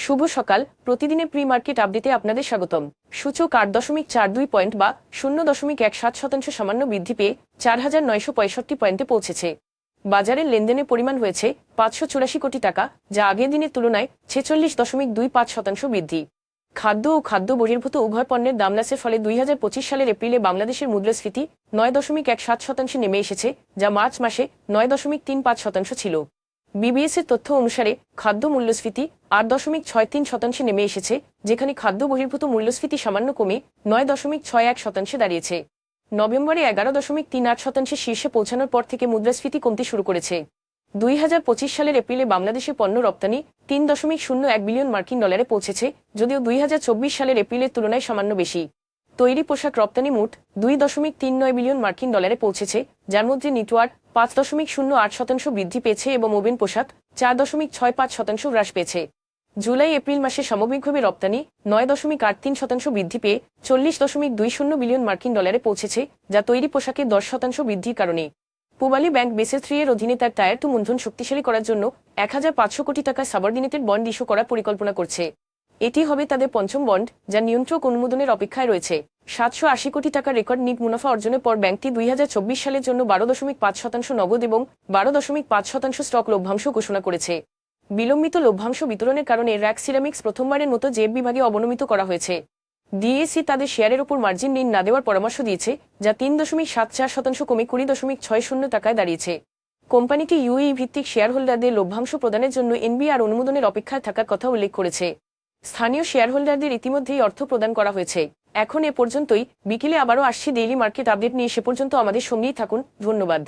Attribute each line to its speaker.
Speaker 1: শুভ সকাল। প্রতিদিনের pre market আপডেটে আপনাদের স্বাগতম। সূচক 8.42 পয়েন্ট বা 0.17% সামান্য বৃদ্ধি পেয়ে 4,965 পয়েন্টে পৌঁছেছে। বাজারের লেনদেনের পরিমাণ হয়েছে 584 কোটি টাকা, যা আগের দিনের তুলনায় 46.25% বৃদ্ধি। খাদ্য ও খাদ্য বহির্ভূত উভয় পণ্যের দাম হ্রাসের ফলে 2025 সালের এপ্রিলে বাংলাদেশের মুদ্রাস্ফীতি 9.17% নেমে এসেছে, যা মার্চ মাসে 9.35% ছিল। বিবিএসের তথ্য অনুসারে খাদ্য মূল্যস্ফীতি 8.63% নেমে এসেছে, যেখানে খাদ্য বহির্ভূত মূল্যস্ফীতি সামান্য কমে 9.61% দাঁড়িয়েছে। নভেম্বরে 11.38% শীর্ষে পৌঁছানোর পর থেকে মুদ্রাস্ফীতি কমতে শুরু করেছে। 2025 সালের এপ্রিলে বাংলাদেশে পণ্য রপ্তানি 3.01 বিলিয়ন মার্কিন ডলারে পৌঁছেছে, যদিও 2024 সালের এপ্রিলের তুলনায় সামান্য বেশি। তৈরি পোশাক রপ্তানি মোট 2.39 বিলিয়ন মার্কিন ডলারে পৌঁছেছে, যার মধ্যে নিটওয়ার 5.08% বৃদ্ধি পেয়েছে এবং ওভেন পোশাক 4.65% হ্রাস পেয়েছে। জুলাই এপ্রিল মাসে সামগ্রিকভাবে রপ্তানি 9.83% বৃদ্ধি পেয়ে 40.20 বিলিয়ন মার্কিন ডলারে পৌঁছেছে, যা তৈরি পোশাকে 10% বৃদ্ধির কারণে। পূবালী ব্যাংক বেসেল 3 এর অধীনে তার টায়ার 2 মূলধন শক্তিশালী করার জন্য 1,500 কোটি টাকা সাবঅর্ডিনেটেড বন্ড ইস্যু করার পরিকল্পনা করছে। এটি হবে তাদের পঞ্চম বন্ড, যা নিয়ন্ত্রক অনুমোদনের অপেক্ষায় রয়েছে। 780 কোটি টাকার রেকর্ড নিট মুনাফা অর্জনের পর ব্যাংকটি 2024 সালের জন্য 12.5% নগদ এবং 12.5% স্টক লভ্যাংশ ঘোষণা করেছে। বিলম্বিত লভ্যাংশ বিতরণের কারণে র্যাক সিরামিক্স প্রথমবারের মতো জেব বিভাগে অবনমিত করা হয়েছে। ডিএসই তাদের শেয়ারের ওপর মার্জিন ঋণ না দেওয়ার পরামর্শ দিয়েছে, যা 3.74% কমে 20.60 টাকায় দাঁড়িয়েছে। কোম্পানিটি ইউএই ভিত্তিক শেয়ারহোল্ডারদের লভ্যাংশ প্রদানের জন্য এনবিআর অনুমোদনের অপেক্ষায় থাকার কথা উল্লেখ করেছে। স্থানীয় শেয়ারহোল্ডারদের ইতিমধ্যেই অর্থ প্রদান করা হয়েছে। এখন এ পর্যন্তই। বিকেলে আবারও আসছি ডেইলি মার্কেট আপডেট নিয়ে। সে পর্যন্ত আমাদের সঙ্গেই থাকুন। ধন্যবাদ।